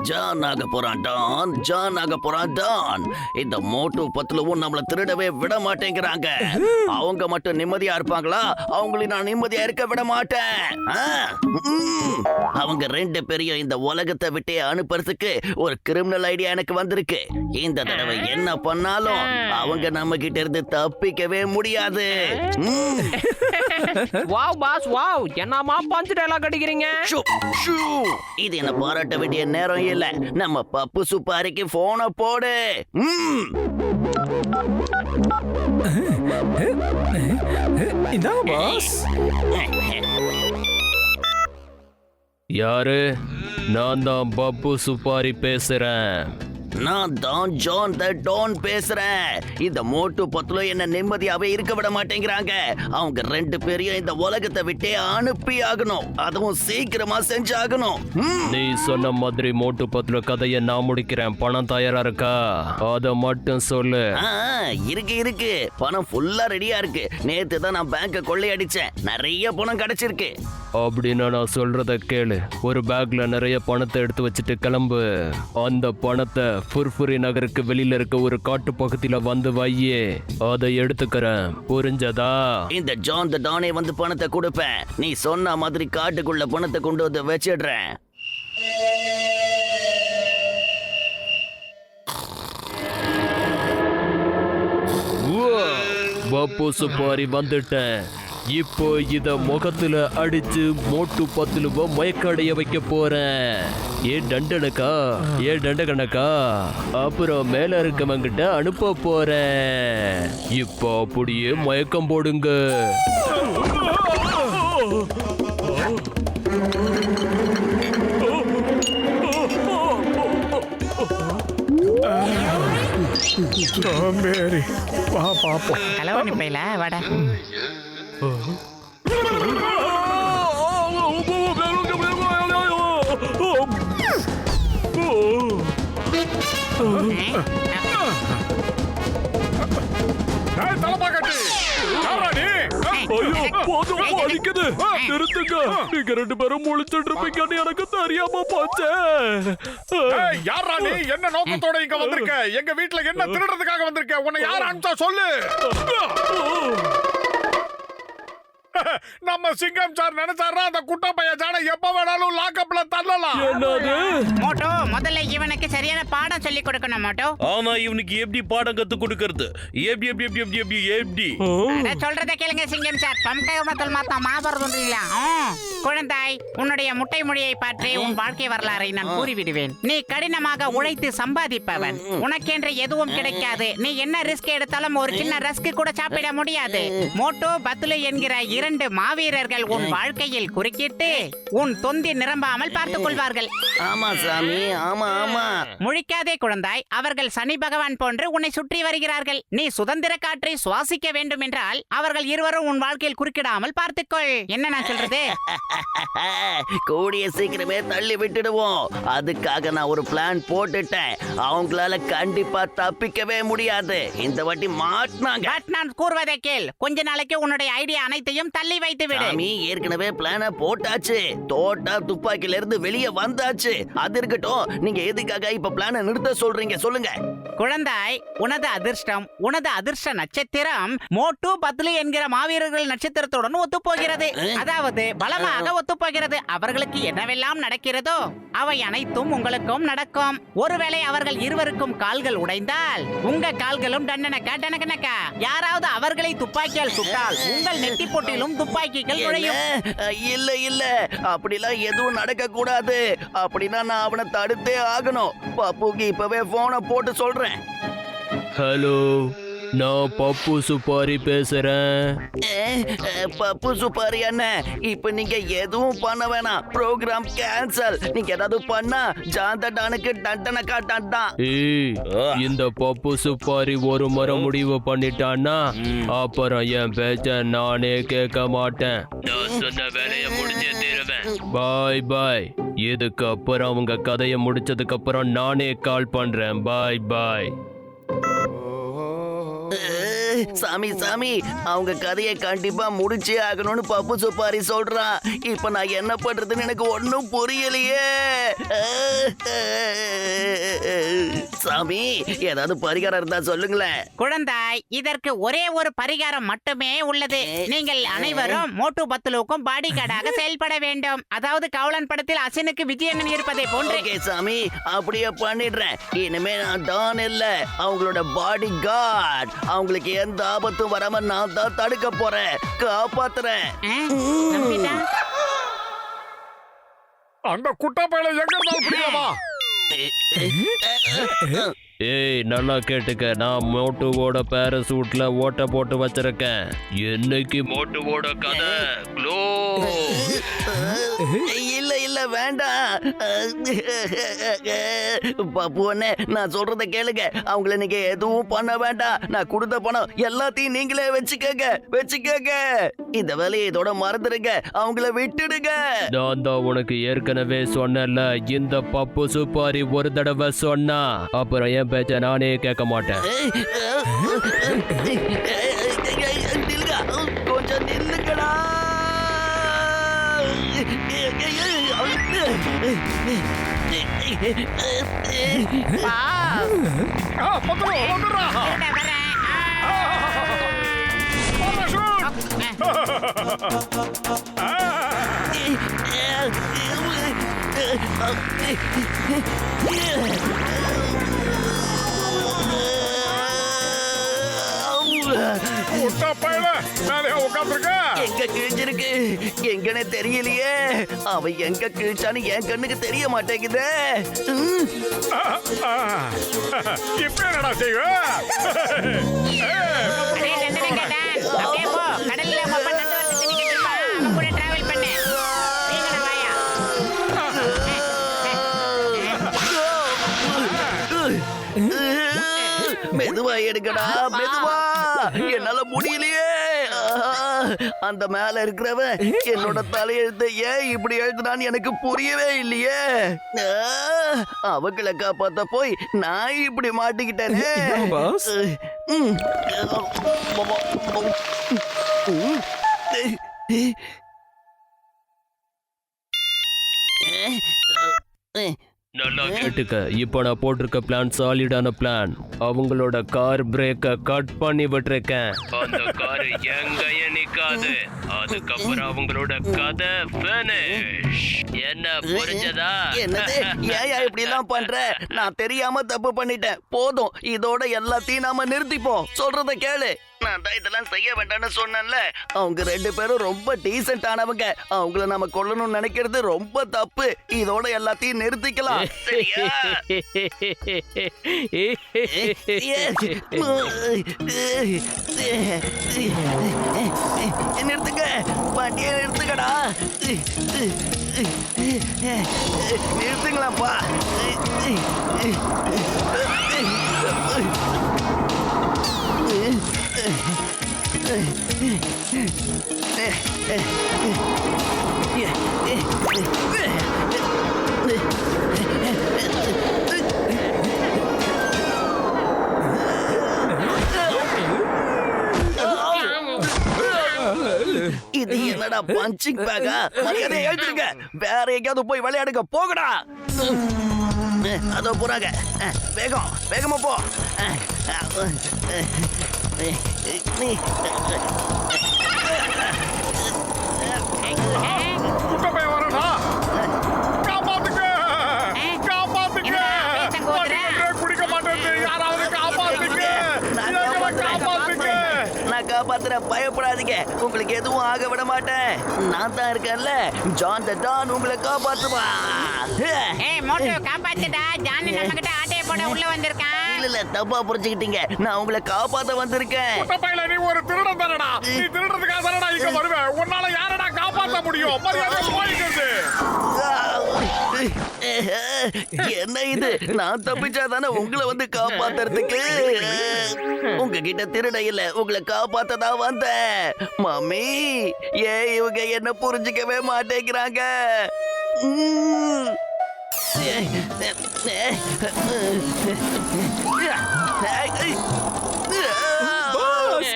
John ஆக போறான் Don, John ஆக போறான் டான். இந்த மோட்டு பத்துலவும் நம்மள திருடவே விட மாட்டேங்கிறாங்க. அவங்க மட்டும் நிம்மதியா இருப்பாங்களா? அவங்களையும் நான் நிம்மதியா இருக்க விட மாட்டேன். அவங்க 2 பேரையும் இந்த உலகத்தை விட்டே அனுப்புறதுக்கு ஒரு கிரிமினல் ஐடியா எனக்கு வந்திருக்கு. இந்த தடவை என்ன பண்ணாலும் அவங்க நம்ம கிட்ட இருந்து தப்பிக்கவே முடியாது. வாவ் பாஸ் வாவ், என்னமா பஞ்ச் டயலாக் அடிக்கிறீங்க? இது என்ன பாராட்ட வேண்டிய நேரம் இல்ல. நம்ம பப்பு சுப்பாரிக்கு போன போடு. இந்தாங்க பாஸ். யாரு? நான் தான் பப்பு சுப்பாரி பேசுறேன். நான் தான் ஜான் த டான் பேசுறேன். இந்த மோட்டு பத்துல என்ன நிம்மதியாவே இருக்க விட மாட்டேங்கிறாங்க. அவங்க 2 பேரையும் இந்த உலகத்தை விட்டே அனுப்பி ஆகணும். அதுவும் சீக்கிரமா செஞ்சாகணும். நீ சொன்ன மாதிரி மோட்டு பத்துல கதையை நான் முடிக்கிறேன். பணம் தயாரா இருக்கா? அத மட்டும் சொல்லு. இருக்கு. பணம் ஃபுல்லா ரெடியா இருக்கு. நேத்து தான் நான் பேங்க கொள்ளையடிச்சேன். நிறைய பணம் கிடைச்சிருக்கு. அப்படின்னா நான் சொல்றத கேளு. ஒரு பேக்ல நிறைய பணத்தை எடுத்து வச்சுட்டு கிளம்பு. அந்த பணத்தை ஃபுர்ஃபுரி நகருக்கு வெளியில இருக்க ஒரு காட்டு பகுதியில வந்து வையே. அதை எடுத்துக்கிறேன். புரிஞ்சதா? இந்த ஜான் த டானே வந்து பணத்தை கொடுப்பேன். நீ சொன்ன மாதிரி காட்டுக்குள்ள பணத்தை கொண்டு வந்து வச்சிடுறேன். பப்பு சுப்பாரி வந்துட்டேன். இப்போ இத முகத்துல அடிச்சு மோட்டு பத்துலுவ மயக்கடைய வைக்க போறேன். ஏ டண்டகணக்கா அப்புறம் மேல இருக்கவங்கிட்ட அனுப்ப போறேன். இப்போ அப்படியே மயக்கம் போடுங்க. வா பாப்போம். ஹலோ நிப்பையில வாடா. நீங்க 2 பேரும் முழிச்சிட்டு இருப்பீங்கன்னு எனக்கு தெரியாம போச்சே. யாரா நீ? என்ன நோக்கத்தோட இங்க வந்திருக்க? எங்க வீட்டுல என்ன திருடுறதுக்காக வந்திருக்க? உன்னை யார் அனுப்பிச்சா சொல்லு. நம்ம சிங்கம் சார் நினைச்சாரா அந்த குட்ட பைய ஜான எப்ப வேணாலும் லாக்அப்ல தள்ளலாம். என்னது? மோட்டோ, முதல்ல இவனுக்கு சரியான பாடம் சொல்லி கொடுக்கணும் மோட்டோ. ஆனா இவனுக்கு எப்படி பாடம் கத்து கொடுக்கிறது? எப்படி சொல்றத கேளுங்க சிங்கம் சார். பம்கமத்தல் மாத்தா மாபரதுன்றீங்களா? குழந்தாய், உன்னுடைய முட்டை மொழியை பற்றி உன் வாழ்க்கை வரலாறை நான் கூறிவிடுவேன். நீ கடினமாக உழைத்து சம்பாதிப்பவன். உனக்கென்று எதுவும் கிடைக்காது. நீ என்ன ரிஸ்க் எடுத்தாலும் ஒரு சின்ன ரஸ்க் கூட சாப்பிட முடியாது. மோட்டோ பத்துலு என்கிற 2 மாவீரர்கள் உன் வாழ்க்கையில் குறுக்கிட்டு உன் தொந்தி நிரம்பாமல் பார்த்துக் கொள்வார்கள். ஆமா சாமி, ஆமா. முழிக்காதே குழந்தாய். அவர்கள் சனி பகவான் போன்று உன்னை சுற்றி வருகிறார்கள். நீ சுதந்திர காற்றை சுவாசிக்க வேண்டும் என்றால் அவர்கள் இருவரும் உன் வாழ்க்கையில் குறுக்கிடாமல் பார்த்துக்கொள். என்ன நான் சொல்றது? கூடிய சீக்கிரமே தள்ளி விட்டுடுவோம். அதுக்காக நான் ஒரு பிளான் போட்டுட்டேன். அவங்களால கண்டிப்பா தப்பிக்கவே முடியாது. இந்த வாட்டி மாட்டினாங்க. நான் கூறுவதை கேள். கொஞ்ச நாளைக்கு உன்னுடைய ஐடியா அனைத்தையும் தள்ளி வைத்து விடு. சாமி, ஏற்கனவே பிளான போட்டாச்சு. தோட்டா துப்பாக்கில இருந்து வெளியே வந்தாச்சு. அது இருக்கட்டும். நீங்க எதுக்காக இப்ப பிளான நிறுத்த சொல்றீங்க? சொல்லுங்க. குழந்தாய், உனது அதிர்ஷ்டம், உனது அதிர்ஷ்ட நட்சத்திரம் மோட்டு பத்லு என்கிற மாவீரர்கள் நட்சத்திரத்துடன் ஒத்துப்போகிறது. அதாவது பலமாக ஒத்துப்போகிறது. அவர்களுக்கு என்னவெல்லாம் நடக்கிறதோ அவை அனைத்தும் உங்களுக்கும் நடக்கும். ஒருவேளை அவர்கள் இருவருக்கும் கால்கள் உடைந்தால் உங்க கால்களும் டண்டனக்கா. யாராவது அவர்களை துப்பாக்கியால் சுட்டால் உங்கள் நெத்தி போட்டிலும் துப்பாக்கிகள் நுழையும். இல்ல அப்படிலாம் எதுவும் நடக்க கூடாது. அப்படின்னா நான் அவனை தடுத்தே ஆகணும். பப்புக்கு இப்பவே போனை போட்டு சொல்றேன். ஹலோ, நான் பப்பு சுப்பாரி பேசுறேன். பப்பு சுப்பாரி அண்ணன், இப்ப நீங்க எதுவும் பண்ண வேணாம். Program cancel. நீங்க ஏதாவது பண்ணா ஜாந்தடானுக்கு தண்டனை காட்டான். இந்த பப்பு சுப்பாரி ஒரு முறை முடிவு பண்ணிட்டான்னா அப்புறம் என் பேச்ச நானே கேட்க மாட்டேன். நான் சொன்ன வேலையை முடிஞ்சே தீருவேன். பாய் பாய். இதுக்கு அப்புறம் உங்க கதையை முடிச்சதுக்கு அப்புறம் நானே கால் பண்றேன். பாய் பாய். சாமி சாமி அவங்க கதையை கண்டிப்பா முடிச்சே ஆகணும்னு பப்பு சுப்பாரி சொல்றான். இப்ப நான் என்ன பண்றதுன்னு எனக்கு ஒண்ணும் புரியலையே. சாமி ஏதாவது பரிகாரம் இருந்தா சொல்லுங்களேன். குழந்தாய், இதற்கு ஒரே ஒரு பரிகாரம் மட்டுமே உள்ளது. நீங்கள் அனைவரும் மோட்டு பத்துலுக்கும் பாடி கார்டாக செயல்பட வேண்டும். அதாவது கவுளன் படத்தில் அசினுக்கு விஜயன் இருப்பதை போன்று. ஓகே சாமி, அப்படியே பண்ணிடுறேன். இனிமே நான் டான் இல்ல, அவங்களோட பாடி கார்டு. அவங்களுக்கு எந்த ஆபத்தும் வராம நான் தான் தடுக்க போறேன், காப்பாத்துறேன். நம்பிட்டா? அந்த குட்டா பையல எங்க இருந்தாலும் பிடிக்காமா? ஏய் நல்லா கேட்டுக்க, நான் மோட்டுவோட பேரசூட்ல ஓட்ட போட்டு வச்சிருக்கேன். என்னைக்கு மோட்டுவோட கதை க்ளோ. இல்ல இல்ல வேண்டாம். பப்பு அண்ணே, நான் சொல்றத கேளுங்க. அவங்கள நீங்க எதுவும் பண்ண வேண்டாம். நான் கொடுத்த பணம் எல்லாத்தையும் நீங்களே வச்சுக்கங்க. இந்த வேலையை இதோட மறந்துடுங்க. அவங்கள விட்டுடுங்க. நான் தான் உனக்கு ஏற்கனவே சொன்னேன்ல, இந்த பப்பு சுப்பாரி ஒரு தடவை சொன்னா அப்புறம் என் பேச்ச நானே கேட்க மாட்டேன். நில்லுங்க, கொஞ்சம் நில்லுங்கடா. பத்ரு வந்துடுறா. குட்டா பையல மேலே உட்காந்துருக்க. எங்க கிழிஞ்சிருக்கு எங்கன்னு தெரியலையே. அவ எங்க கிழிச்சான்னு என் கண்ணுக்கு தெரிய மாட்டேங்குதே. இப்ப என்னடா செய்வ? மெதுவா எடுக்கடா, மெதுவா. என்னால முடியலையே. அந்த மேல இருக்கிறவன் என்னோட தலையெழுத்த ஏன் இப்படி எழுதுனான்னு எனக்கு புரியவே இல்லையே. அவங்களை காப்பாத்த போய் நான் இப்படி மாட்டிக்கிட்டேனே. பாஸ் நல்லா கேட்டுக்க, இப்ப நான் போட்டிருக்க பிளான் சாலிடான பிளான். அவங்களோட கார் பிரேக்க கட் பண்ணி விட்டுருக்கேன். அந்த கார் எங்கேயே நிக்காது. அதுக்கப்புறம் அவங்களோட கதை finish. என்ன புரிஞ்சதா? என்னது? ஏன் இப்படி எல்லாம் பண்ற? நான் தெரியாம தப்பு பண்ணிட்டேன். போதும், இதோட எல்லாத்தையும் நாம நிறுத்திப்போம். சொல்றத கேளு. நான் தான் இதெல்லாம் செய்ய வேண்டாம்னு சொன்னேன்ல. அவங்க ரெண்டு பேரும் ரொம்ப டீசென்ட் ஆனவங்க. அவங்கள நாம கொல்லணும்னு நினைக்கிறது ரொம்ப தப்பு. இதோட எல்லாத்தையும் நிறுத்திக்கலாம், சரியா? நிறுத்துங்க, வண்டியை நிறுத்துக்கடா. நிறுத்துங்களாப்பா. இது என்னடா பஞ்சிங் பேக்கா? மரியாதையை எழுதிருங்க. வேற எங்கேயாவது போய் விளையாடுங்க, போகடா. அதோ போறாங்க. வேகமா போ. குட்டா பையன் வரடா. காப்பாத்துங்க, காப்பாத்துங்க. குடிக்க மாட்டேன். யாராவது காப்பாத்துங்க. காப்பாத்துங்க. நான் காப்பாத்துறேன், பயப்படாதீங்க. உங்களுக்கு எதுவும் ஆக விட மாட்டேன். நான் தான் இருக்கேன்ல, ஜான் த டான் உங்களை காப்பாத்துவா. ஏய் மோட்டு, காப்பாத்துடா. ஜானி நம்ம கிட்ட ஆட்டைய போட உள்ள வந்திருக்கான். இல்ல தப்பா புரிஞ்சுக்கிட்டீங்க. நான் உங்களை காப்பாத்த வந்திருக்கேன். குட்டா பையல, நீ ஒரு திருடன் தானடா. நீ திருடுறதுக்காக தானடா இங்க வருவ. உன்னால யாரடா காப்பாத்த முடியும்? மரியாதை போயிடுது. என்ன இது? நான் தப்பிச்சா தானே உங்களை வந்து காப்பாத்துறதுக்கு. உங்ககிட்ட திருட இல்ல, உங்களை காப்பாத்ததான் வந்தேன். மம்மி, ஏன் இவங்க என்ன புரிஞ்சுக்கவே மாட்டேங்கிறாங்க? பாஸ்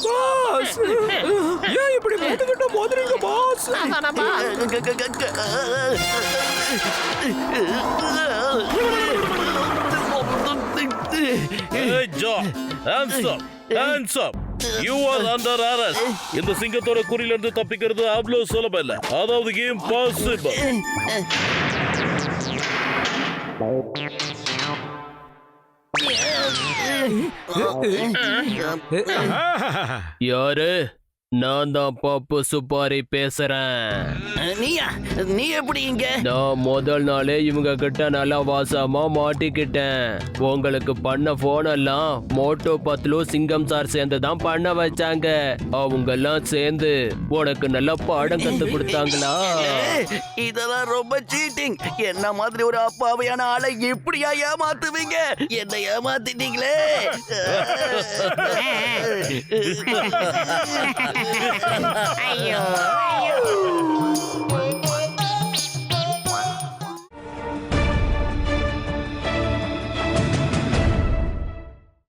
பாஸ் ஏன் இப்படி மோதிக்கிட்ட மோதுறீங்க பாஸ்? அதானே pass. Hey, John, hands up, hands up. You are under arrest. இந்த சிங்கத்தோட குறியில இருந்து தப்பிக்கிறது அவ்வளவு சுலபம் இல்ல. அதாவது impossible. யாரு? நான் தான் பப்பு சுப்பாரி பேசுறேன். நீயா? நீ எப்படி இங்க? நான் முதல் நாளே இவங்க கிட்ட நல்லா வாசமா மாட்டிக்கிட்டேன். உங்களுக்கு பண்ண போன் எல்லாம் மோட்டோ பத்லு சிங்கம் சார் சேர்ந்து தான் பண்ண வச்சாங்க. அவங்க எல்லாம் சேர்ந்து உனக்கு நல்லா பாடம் கத்து கொடுத்தாங்களா? இதெல்லாம் ரொம்ப சீட்டிங். என்ன மாதிரி ஒரு அப்பாவையான ஆளை எப்படியா ஏமாத்துவீங்க? என்ன ஏமாத்திட்டீங்களே. ஐயோ